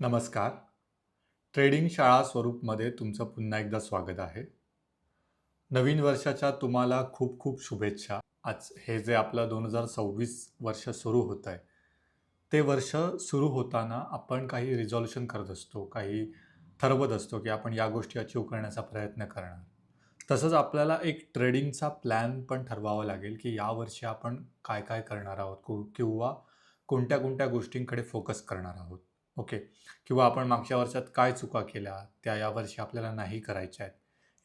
नमस्कार. ट्रेडिंग शाळा स्वरूपमध्ये तुमचं पुन्हा एकदा स्वागत आहे. नवीन वर्षाच्या तुम्हाला खूप खूप शुभेच्छा. आज हे जे आपलं 2026 वर्ष सुरू होत आहे, ते वर्ष सुरू होताना आपण काही रिझॉल्यूशन करत असतो, काही ठरवत असतो, की आपण या गोष्टी अचीव्ह करण्याचा प्रयत्न करणार. तसंच आपल्याला एक ट्रेडिंगचा प्लॅन पण ठरवावा लागेल, की यावर्षी आपण काय-काय करणार आहोत किंवा कोणत्या-कोणत्या गोष्टींकडे फोकस करणार आहोत. ओके. किंवा आपण मागच्या वर्षात काय चुका केल्या, त्या यावर्षी आपल्याला नाही करायच्या आहेत.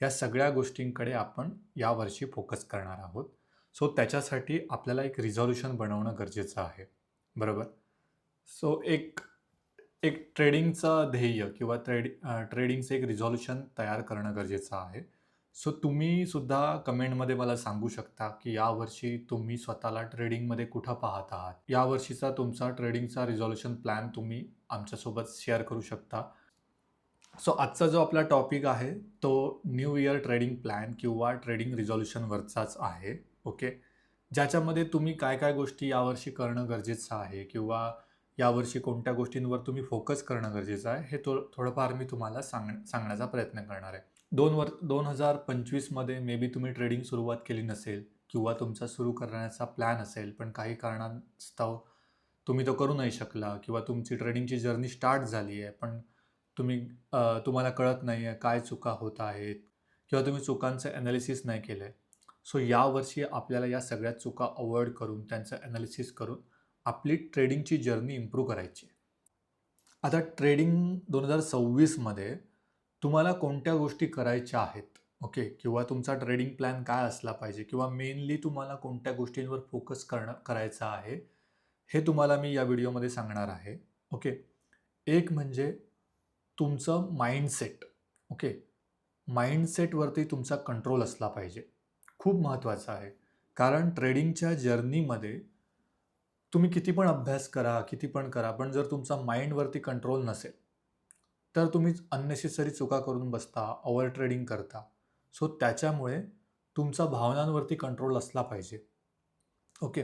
या सगळ्या गोष्टींकडे आपण यावर्षी फोकस करणार आहोत. सो त्याच्यासाठी आपल्याला एक रिझॉल्यूशन बनवणं गरजेचं आहे. बरोबर? सो एक एक ट्रेडिंगचं ध्येय किंवा ट्रेडिंगचं एक रिझॉल्यूशन तयार करणं गरजेचं आहे. सो तुम्ही सुद्धा कमेंटमध्ये मला सांगू शकता, की यावर्षी तुम्ही स्वतःला ट्रेडिंगमध्ये कुठं पाहत आहात? यावर्षीचा तुमचा ट्रेडिंगचा रिझॉल्यूशन प्लॅन तुम्ही आमच्यासोबत शेअर करू शकता. सो आजचा जो आपला टॉपिक आहे, तो न्यू इयर ट्रेडिंग प्लॅन किंवा ट्रेडिंग रिझॉल्यूशनवरचाच आहे. ओके. ज्याच्यामध्ये तुम्ही काय-काय गोष्टी यावर्षी करणं गरजेचं आहे किंवा यावर्षी कोणत्या गोष्टींवर तुम्ही फोकस करणं गरजेचं आहे, हे थोडंफार मी तुम्हाला सांगण्याचा प्रयत्न करणार आहे. 2025 मध्ये मे बी तुम्ही ट्रेडिंग सुरुवात केली नसेल किंवा तुमचा सुरू करण्याचा प्लॅन असेल, पण काही कारणास्तव तुम्ही तो करू नाही शकला किंवा तुमची ट्रेडिंगची जर्नी स्टार्ट झाली आहे, पण तुम्ही तुम्हाला कळत नाही आहे काय चुका होत आहेत किंवा तुम्ही चुकांचं ॲनालिसिस नाही केलं आहे. सो यावर्षी आपल्याला या सगळ्या चुका अव्हॉइड करून, त्यांचं ॲनालिसिस करून आपली ट्रेडिंगची जर्नी इम्प्रूव्ह करायची आहे. आता ट्रेडिंग 2026 मध्ये तुम्हाला कोणत्या गोष्टी करायच्या आहेत, ओके, किंवा तुमचा ट्रेडिंग प्लॅन काय असला पाहिजे किंवा मेनली तुम्हाला कोणत्या गोष्टींवर फोकस करायचा आहे, हे तुम्हाला मी या व्हिडिओमध्ये सांगणार आहे. ओके. एक म्हणजे तुमचं माइंडसेट. ओके. माइंडसेटवरती तुमचा कंट्रोल असला पाहिजे. खूप महत्त्वाचं आहे. कारण ट्रेडिंगच्या जर्नीमध्ये तुम्ही किती पण अभ्यास करा, किती पण करा, पण जर तुमचा माइंडवरती कंट्रोल नसेल, तर तुम्ही अननेसेसरी चुका करून बसता, ओव्हर ट्रेडिंग करता. सो त्याच्यामुळे तुमचा भावनांवरती कंट्रोल असला पाहिजे. ओके.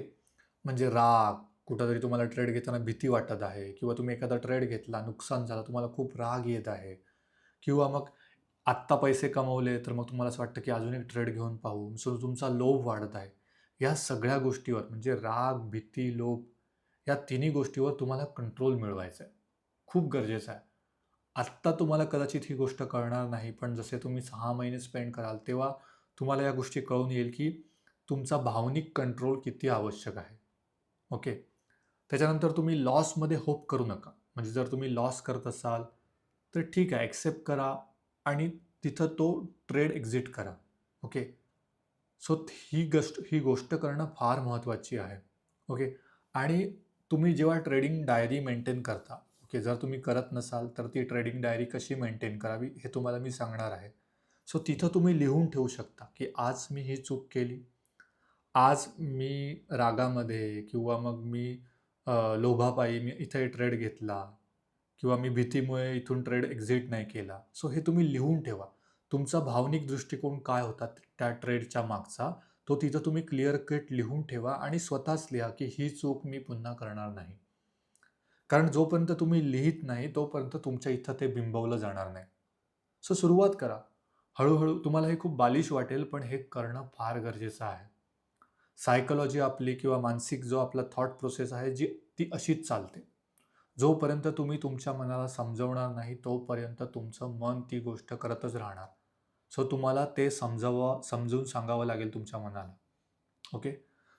म्हणजे राग, कुठेतरी तुम्हाला ट्रेड घेताना भीती वाटत आहे किंवा तुम्ही एखादा ट्रेड घेतला, नुकसान झालं, तुम्हाला खूप राग येत आहे किंवा मग आत्ता पैसे कमवले, तर मग तुम्हाला असं वाटतं की अजून एक ट्रेड घेऊन पाहू. सो तुमचा लोभ वाढत आहे. या सगळ्या गोष्टीवर म्हणजे राग, भीती, लोभ या तिन्ही गोष्टीवर तुम्हाला कंट्रोल मिळवायचा आहे. खूप गरजेचं आहे. आत्ता तुम्हाला कदाचित ही गोष्ट कळणार नाही, पण जसे तुम्ही 6 महिने स्पेंड कराल, तेव्हा तुम्हाला या गोष्टी कळून येईल की तुमचा भावनिक कंट्रोल किती आवश्यक आहे. ओके. त्याच्यानंतर तुम्ही लॉसमध्ये होप करू नका. म्हणजे जर तुम्ही लॉस करत असाल, तर ठीक आहे, एक्सेप्ट करा आणि तिथं तो ट्रेड एक्झिट करा. ओके. सो ही गोष्ट करणं फार महत्त्वाची आहे. ओके. आणि तुम्ही जेव्हा ट्रेडिंग डायरी मेंटेन करता, ओके, जर तुम्ही करत नसाल, तर ती ट्रेडिंग डायरी कशी मेंटेन करावी, हे तुम्हाला मी सांगणार आहे. सो तिथं तुम्ही लिहून ठेवू शकता, की आज मी ही चूक केली. आज मी रागामध्ये किंवा मग मी लोभापायी मी इथे ट्रेड घेतला किंवा मी भीतीमुळे इथून ट्रेड एक्झिट नाही केला. सो हे तुम्ही लिहून ठेवा. तुमचा भावनिक दृष्टिकोन काय होता त्या ट्रेडच्या मागचा, तो तिथं तुम्ही क्लिअर कट लिहून ठेवा आणि स्वतःच लिहा, की ही चूक मी पुन्हा करणार नाही. कारण जोपर्यंत तुम्ही लिहीत नाही, तोपर्यंत तुमच्या इथं ते बिंबवलं जाणार नाही. सो सुरुवात करा. हळू तुम्हाला हे खूप बालिश वाटेल, पण हे करणं फार गरजेचं आहे. सायकॉलॉजी आपली किंवा मानसिक जो आपला थॉट प्रोसेस आहे, ती अशीच चालते. जोपर्यंत तुम्ही तुमच्या मनाला समजवणार नाही, तोपर्यंत तुमचं मन ती गोष्ट करतच राहणार. सो तुम्हाला ते समजून सांगावं लागेल तुमच्या मनाला. ओके.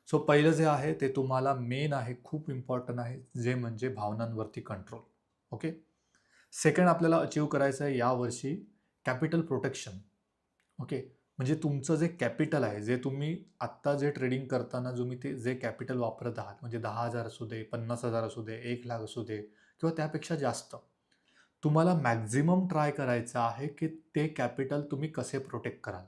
सो पहिलं जे आहे ते तुम्हाला मेन आहे, खूप इम्पॉर्टंट आहे, जे म्हणजे भावनांवरती कंट्रोल. ओके. सेकंड आपल्याला अचीव्ह करायचं आहे यावर्षी कॅपिटल प्रोटेक्शन. ओके. म्हणजे तुमचं जे कॅपिटल आहे, जे तुम्ही आत्ता जे ट्रेडिंग करताना ते जे कॅपिटल वापरत आहात, म्हणजे 10,000 असू दे, 50,000 असू दे, 1,00,000 असू दे किंवा त्यापेक्षा जास्त. तुम्हाला मॅक्सिमम ट्राय करायचं आहे, की ते कॅपिटल तुम्ही कसे प्रोटेक्ट कराल.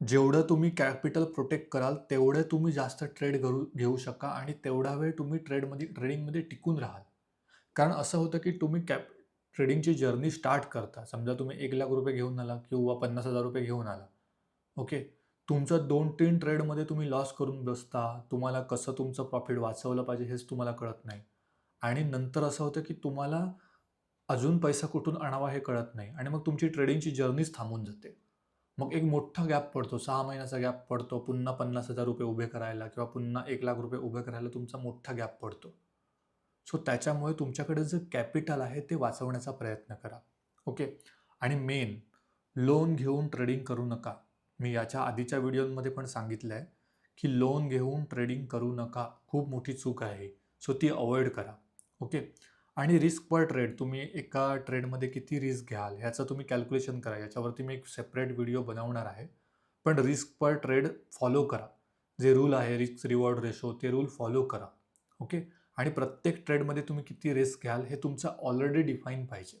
जेवढं तुम्ही कॅपिटल प्रोटेक्ट कराल, तेवढे तुम्ही जास्त ट्रेड घेऊ शका आणि तेवढा वेळ तुम्ही ट्रेडिंगमध्ये टिकून राहाल. कारण असं होतं, की तुम्ही ट्रेडिंगची जर्नी स्टार्ट करता. समजा तुम्ही ₹1,00,000 घेऊन आला किंवा ₹50,000 घेऊन आला. ओके. तुमचं 2-3 ट्रेडमध्ये तुम्ही लॉस करून बसता. तुम्हाला कसं तुमचं प्रॉफिट वाचवलं पाहिजे हेच तुम्हाला कळत नाही. आणि नंतर असं होतं, की तुम्हाला अजून पैसा कुठून आणावा हे कळत नाही आणि मग तुमची ट्रेडिंगची जर्नीच थांबून जाते. मग एक मोठा गॅप पडतो, 6 महिन्याचा गॅप पडतो, पुन्हा ₹50,000 उभे करायला किंवा पुन्हा ₹1,00,000 उभे करायला तुमचा मोठा गॅप पडतो. सो त्याच्यामुळे तुमच्याकडे जे कॅपिटल आहे ते वाचवण्याचा प्रयत्न करा. ओके. आणि मेन, लोन घेऊन ट्रेडिंग करू नका. मी याच्या आधीच्या व्हिडिओमध्ये पण सांगितलं आहे की लोन घेऊन ट्रेडिंग करू नका. खूप मोठी चूक आहे. सो ती अवॉइड करा. ओके. आणि रिस्क पर ट्रेड, तुम्ही एका ट्रेडमध्ये किती रिस्क घ्याल ह्याचं तुम्ही कॅल्क्युलेशन करा. याच्यावरती मी एक सेपरेट व्हिडिओ बनवणार आहे. पण रिस्क पर ट्रेड फॉलो करा. जे रूल आहे रिस्क रिवॉर्ड रेशो, ते रूल फॉलो करा. ओके. आणि प्रत्येक ट्रेडमध्ये तुम्ही किती रिस्क घ्याल हे तुमचं ऑलरेडी डिफाईन पाहिजे.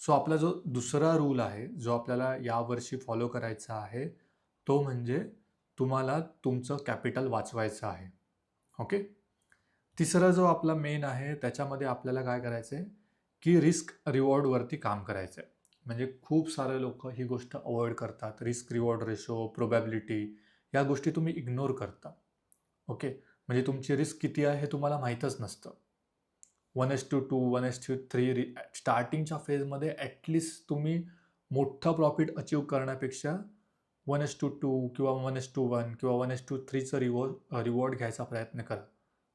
सो आपला जो दुसरा रूल आहे, जो आपल्याला यावर्षी फॉलो करायचा आहे, तो म्हणजे तुम्हाला तुमचं कॅपिटल वाचवायचं आहे. ओके. तिसरा जो आपला मेन आहे, त्याच्यामध्ये आपल्याला काय करायचं आहे की रिस्क रिवॉर्डवरती काम करायचं आहे. म्हणजे खूप सारे लोक ही गोष्ट अवॉइड करतात. रिस्क रिवॉर्ड रेशो, प्रोबॅबिलिटी, या गोष्टी तुम्ही इग्नोर करता. ओके. म्हणजे तुमची रिस्क किती आहे हे तुम्हाला माहीतच नसतं. 1:2, 1:3 स्टार्टिंगच्या फेजमध्ये ॲटलिस्ट तुम्ही मोठा प्रॉफिट अचीव करण्यापेक्षा 1:2 किंवा 1:1 किंवा 1:3चं रिवॉर्ड घ्यायचा प्रयत्न करा.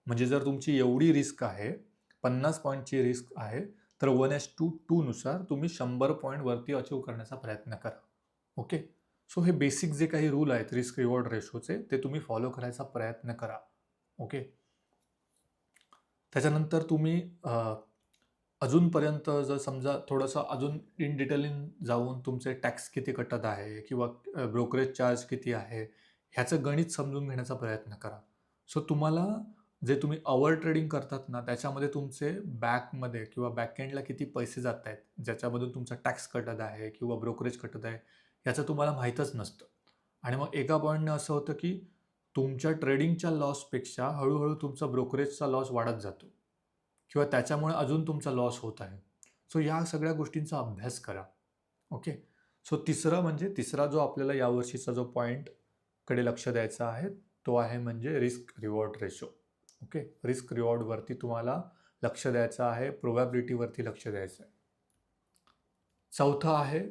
म्हणजे जर तुमची एवढी रिस्क आहे, 50 पॉईंटची रिस्क आहे, तर 1:2 नुसार तुम्ही 100 पॉईंटवरती अचीव करण्याचा प्रयत्न करा. ओके. सो हे बेसिक जे काही रूल आहेत रिस्क रिवॉर्ड रेशोचे, ते तुम्ही फॉलो करायचा प्रयत्न करा. ओके. त्याच्यानंतर तुम्ही अजूनपर्यंत जर समजा थोडंसं अजून इन डिटेलिंग जाऊन तुमचे टॅक्स किती कटत आहे किंवा ब्रोकरेज चार्ज किती आहे, ह्याचं गणित समजून घेण्याचा प्रयत्न करा. सो तुम्हाला जे तुम्ही अवर ट्रेडिंग करतात ना, त्याच्यामध्ये तुमचे बॅकमध्ये किंवा बॅकएंडला किती पैसे जात आहेत, ज्याच्यामधून तुमचा टॅक्स कटत आहे किंवा ब्रोकरेज कटत आहे, याचं तुम्हाला माहीतच नसतं. आणि मग एका पॉईंटनं असं होतं की तुमच्या ट्रेडिंगच्या लॉसपेक्षा हळूहळू तुमचा ब्रोकरेजचा लॉस वाढत जातो किंवा त्याच्यामुळे अजून तुमचा लॉस होत आहे. सो या सगळ्या गोष्टींचा अभ्यास करा. ओके. सो तिसरा जो आपल्याला यावर्षीचा जो पॉईंटकडे लक्ष द्यायचं आहे, तो आहे म्हणजे risk reward ratio. Okay. Risk रिवॉर्डवरती तुम्हाला लक्ष द्यायचं आहे, प्रोबॅबिलिटीवरती लक्ष द्यायचं आहे. चौथं आहे,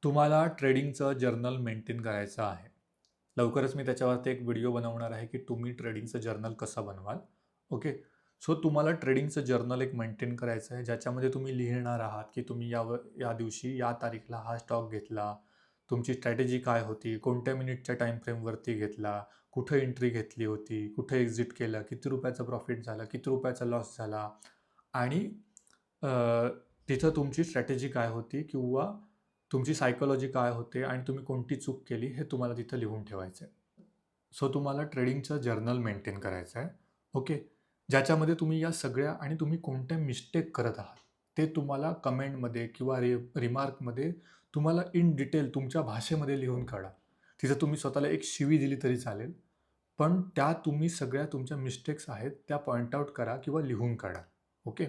तुम्हाला ट्रेडिंगचं जर्नल मेंटेन करायचं आहे. लवकरच मी त्याच्यावरती एक व्हिडिओ बनवणार आहे की तुम्ही ट्रेडिंगचं जर्नल कसं बनवाल. ओके. सो तुम्हाला ट्रेडिंगचं जर्नल एक मेंटेन करायचं आहे, ज्याच्यामध्ये तुम्ही लिहिणार आहात की तुम्ही या दिवशी या तारीखला हा स्टॉक घेतला, तुमची स्ट्रॅटेजी काय होती, कोणत्या मिनिटच्या टाईम फ्रेमवरती घेतला, कुठं एंट्री घेतली होती, कुठे एक्झिट केलं, किती रुपयाचं प्रॉफिट झालं, किती रुपयाचा लॉस झाला, आणि तिथं तुमची स्ट्रॅटेजी काय होती किंवा तुमची सायकोलॉजी काय होते आणि तुम्ही कोणती चूक केली हे तुम्हाला तिथं लिहून ठेवायचं आहे. सो तुम्हाला ट्रेडिंगचं जर्नल मेंटेन करायचं आहे. ओके. ज्याच्यामध्ये तुम्ही या सगळ्या आणि तुम्ही कोणत्या मिस्टेक करत आहात ते तुम्हाला कमेंटमध्ये किंवा रिमार्कमध्ये तुम्हाला इन डिटेल तुमच्या भाषेमध्ये लिहून काढा. तिथं तुम्ही स्वतःला एक शिवी दिली तरी चालेल, पण त्या तुम्ही सगळ्या तुमच्या मिस्टेक्स आहेत त्या पॉईंट आउट करा किंवा लिहून काढा. ओके.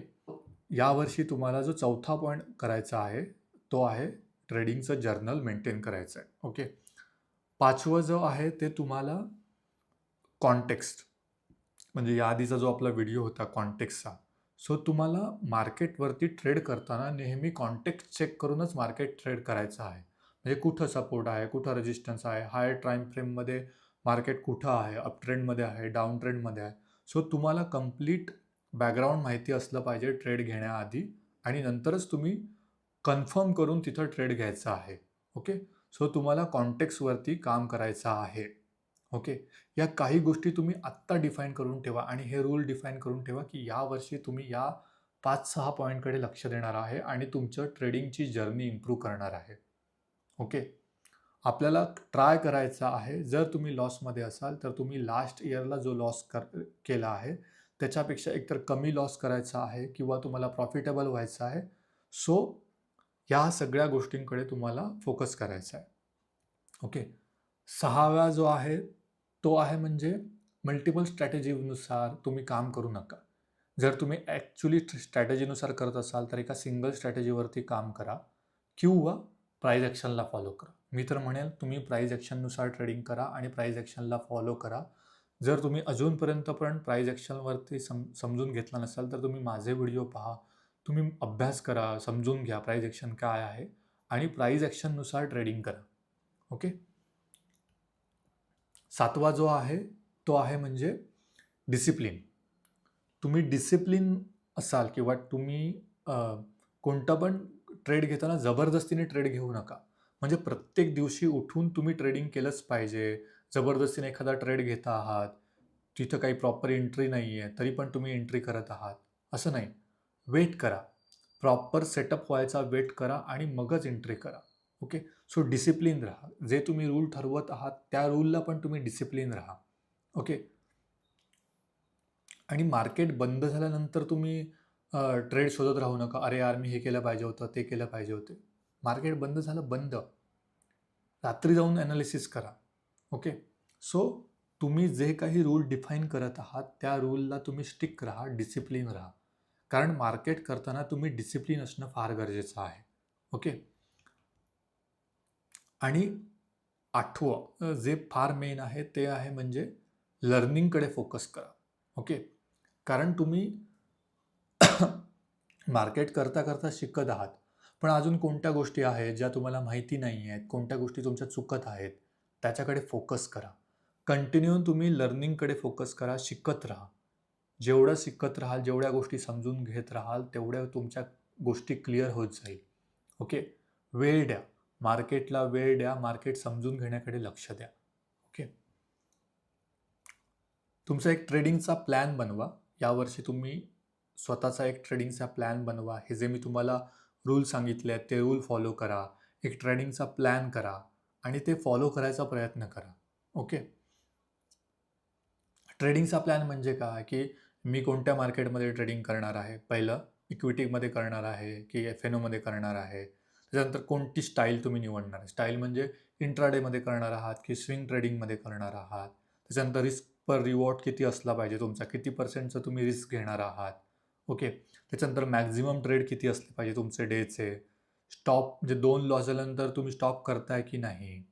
यावर्षी तुम्हाला जो चौथा पॉईंट करायचा आहे, तो आहे ट्रेडिंगचं जर्नल मेंटेन करायचं आहे. ओके. पाचवं जो आहे ते तुम्हाला कॉन्टेक्स्ट, म्हणजे या आधीचा जो आपला व्हिडिओ होता कॉन्टेक्स्टचा, सो तुम्हाला मार्केटवरती ट्रेड करताना नेहमी कॉन्टेक्स्ट चेक करूनच मार्केट ट्रेड करायचं आहे. म्हणजे कुठं सपोर्ट आहे, कुठं रेजिस्टन्स आहे, हायर टाईम फ्रेममध्ये मार्केट कुठं आहे, अप ट्रेंडमध्ये आहे, डाऊन ट्रेंडमध्ये आहे. सो तुम्हाला कंप्लीट बॅकग्राऊंड माहिती असलं पाहिजे ट्रेड घेण्याआधी, आणि नंतरच तुम्ही कन्फर्म करून तिथं ट्रेड घ्यायचा आहे. ओके. सो तुम्हाला कॉन्टेक्स्टवरती काम करायचं आहे. ओके. या काही गोष्टी तुम्ही आत्ता डिफाईन करून ठेवा आणि हे रूल डिफाईन करून ठेवा की यावर्षी तुम्ही या 5-6 पॉईंटकडे लक्ष देणार आहे आणि तुमचं ट्रेडिंगची जर्नी इम्प्रूव्ह करणार आहे. ओके. आपल्याला ट्राय करायचा आहे, जर तुम्ही लॉसमध्ये असाल तर तुम्ही लास्ट इयरला जो लॉस केला आहे त्याच्यापेक्षा एकतर कमी लॉस करायचा आहे किंवा तुम्हाला प्रॉफिटेबल व्हायचं आहे. सो या सगळ्या गोष्टींकडे तुम्हाला फोकस करायचा आहे. ओके. 6वा जो आहे तो आहे म्हणजे मल्टिपल स्ट्रॅटेजीनुसार तुम्ही काम करू नका. जर तुम्ही ॲक्च्युली स्ट्रॅटेजीनुसार करत असाल तर एका सिंगल स्ट्रॅटेजीवरती काम करा किंवा प्राईज ॲक्शनला फॉलो करा. मी तर म्हणेल तुम्ही प्राईज ॲक्शननुसार ट्रेडिंग करा आणि प्राईज ॲक्शनला फॉलो करा. जर तुम्ही अजूनपर्यंत पण प्राईज ॲक्शनवरती समजून घेतला नसाल तर तुम्ही माझे व्हिडिओ पहा, तुम्ही अभ्यास करा, समजून घ्या प्राईज ॲक्शन काय आहे आणि प्राईज ॲक्शननुसार ट्रेडिंग करा. ओके. 7वा जो आहे तो आहे म्हणजे डिसिप्लिन. तुम्ही डिसिप्लिन असाल किंवा तुम्ही कोणता पण ट्रेड घेताना जबरदस्तीने ट्रेड घेऊ नका. म्हणजे प्रत्येक दिवशी उठून तुम्ही ट्रेडिंग केलंच पाहिजे. जबरदस्तीने एखादा ट्रेड घेता आहात, तिथं काही प्रॉपर एंट्री नाही आहे, तरी पण तुम्ही एंट्री करत आहात, असं नाही. वेट करा. प्रॉपर सेटअप व्हायचा वेट करा आणि मगच एंट्री करा. ओके. सो डिसिप्लिन राहा. जे तुम्ही रूल ठरवत आहात त्या रूलला पण तुम्ही डिसिप्लिन राहा. ओके. आणि मार्केट बंद झाल्यानंतर तुम्ही ट्रेड शोधत राहू नका. अरे यार, मी हे केलं पाहिजे होतं, ते केलं पाहिजे होते. मार्केट बंद झालं, बंद. रात्री जाऊन ॲनालिसिस करा. ओके. सो तुम्ही जे काही रूल डिफाईन करत आहात त्या रूलला तुम्ही स्टिक राहा, डिसिप्लिन राहा. कारण मार्केट करताना तुम्ही डिसिप्लिन असणं फार गरजेचं आहे. ओके. आणि 8वं जे फार मेन आहे ते आहे म्हणजे लर्निंगकडे फोकस करा. ओके. कारण तुम्ही मार्केट करता करता शिकत आहात, पण अजून कोणत्या गोष्टी आहेत ज्या तुम्हाला माहिती नाही आहेत, कोणत्या गोष्टी तुमच्या चुकत आहेत, त्याच्याकडे फोकस करा. कंटिन्यू तुम्ही लर्निंगकडे फोकस करा, शिकत राहा. जेवढं शिकत राहाल, जेवढ्या गोष्टी समजून घेत राहाल, तेवढ्या तुमच्या गोष्टी क्लिअर होत जाईल. ओके. वेळ द्या, मार्केटला वेळ द्या, मार्केट समजून घेण्याकडे लक्ष द्या. ओके. तुमचा एक ट्रेडिंगचा प्लॅन बनवा. यावर्षी तुम्ही स्वतःचा एक ट्रेडिंगचा प्लॅन बनवा. हे जे मी तुम्हाला रूल सांगितले आहेत ते रूल फॉलो करा. एक ट्रेडिंगचा प्लॅन करा आणि ते फॉलो करायचा प्रयत्न करा. ओके. ट्रेडिंगचा प्लॅन म्हणजे काय, की मी कोणत्या मार्केटमध्ये ट्रेडिंग करणार आहे. पहिलं इक्विटीमध्ये करणार आहे की F&Oमध्ये करणार आहे. त्याच्यानंतर कोणती स्टाईल तुम्ही निवडणार आहे. स्टाईल म्हणजे इंट्राडेमध्ये करणार आहात की स्विंग ट्रेडिंगमध्ये करणार आहात. त्याच्यानंतर रिस्क पर रिवॉर्ड किती असला पाहिजे तुमचा, किती पर्सेंटचं तुम्ही रिस्क घेणार आहात. ओके. त्याच्यानंतर मॅक्झिमम ट्रेड किती असले पाहिजे तुमचे डेचे. स्टॉप म्हणजे 2 लॉस झाल्यानंतर तुम्ही स्टॉप करताय की नाही.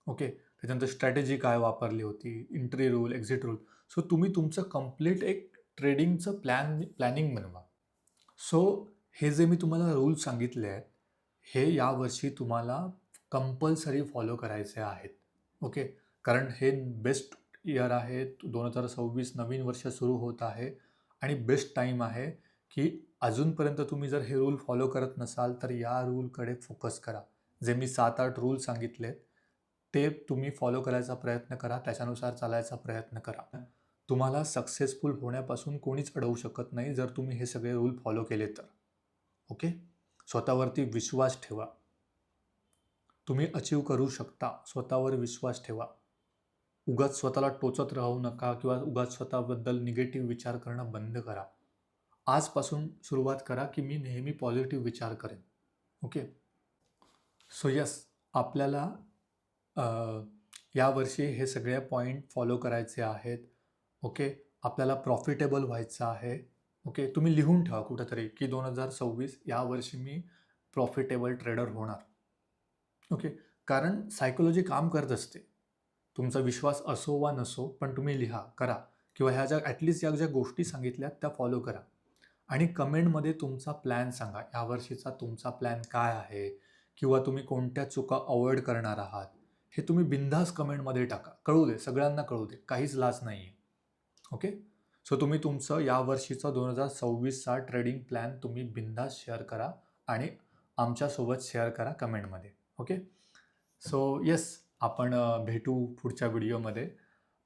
ओके. त्याच्यानंतर स्ट्रॅटेजी काय वापरली होती, entry rule, exit rule. So तुम्ही तुमचं कंप्लीट एक ट्रेडिंगचं प्लॅनिंग बनवा. सो हे जे मी तुम्हाला रूल सांगितले आहेत, हे यावर्षी तुम्हाला कंपल्सरी फॉलो करायचे आहेत. ओके. कारण हे बेस्ट इयर आहे. 2026 नवीन वर्ष सुरू होत आहे आणि बेस्ट टाईम आहे की अजूनपर्यंत तुम्ही जर हे रूल फॉलो करत नसाल तर या रूलकडे फोकस करा. जे मी 7-8 रूल सांगितलेत ते तुम्ही फॉलो करायचा प्रयत्न करा, त्याच्यानुसार चालायचा प्रयत्न करा. तुम्हाला सक्सेसफुल होण्यापासून कोणीच अडवू शकत नाही जर तुम्ही हे सगळे रूल फॉलो केले तर. ओके. स्वतःवरती विश्वास ठेवा. तुम्ही अचीव करू शकता. स्वतःवर विश्वास ठेवा. उगाच स्वतःला टोचत राहू नका किंवा उगाच स्वतःबद्दल निगेटिव्ह विचार करणं बंद करा. आजपासून सुरुवात करा की मी नेहमी पॉझिटिव्ह विचार करेन. ओके. सो यस, आपल्याला यावर्षी हे सगळे पॉईंट फॉलो करायचे आहेत. ओके. आपल्याला प्रॉफिटेबल व्हायचं आहे. ओके. तुम्ही लिहून ठेवा कुठंतरी की 2026 यावर्षी मी प्रॉफिटेबल ट्रेडर होणार. ओके. कारण सायकोलॉजी काम करत असते. तुमचा विश्वास असो वा नसो, पण तुम्ही लिहा, करा किंवा ह्या ज्या ॲटलिस्ट या ज्या गोष्टी सांगितल्यात त्या फॉलो करा. आणि कमेंटमध्ये तुमचा प्लॅन सांगा. यावर्षीचा तुमचा प्लॅन काय आहे किंवा तुम्ही कोणत्या चुका अवॉइड करणार आहात, हे तुम्ही बिनधास्त कमेंटमध्ये टाका. कळू दे, सगळ्यांना कळू दे. काहीच लाज नाही आहे. ओके. सो तुम्ही तुमचं यावर्षीचा 2026चा ट्रेडिंग प्लॅन तुम्ही बिनधास्त शेअर करा आणि आमच्यासोबत शेअर करा कमेंटमध्ये. ओके. सो येस, आपण भेटू पुढच्या व्हिडिओमध्ये.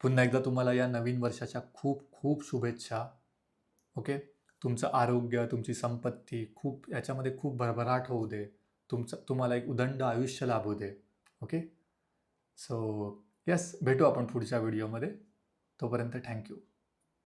पुन्हा एकदा तुम्हाला या नवीन वर्षाच्या खूप खूप शुभेच्छा. ओके. तुमचं आरोग्य, तुमची संपत्ती खूप याच्यामध्ये खूप भरभराट होऊ दे. तुम्हाला एक उदंड आयुष्य लाभू दे. ओके. सो येस, भेटू आपण पुढच्या व्हिडिओमध्ये. तोपर्यंत थँक्यू.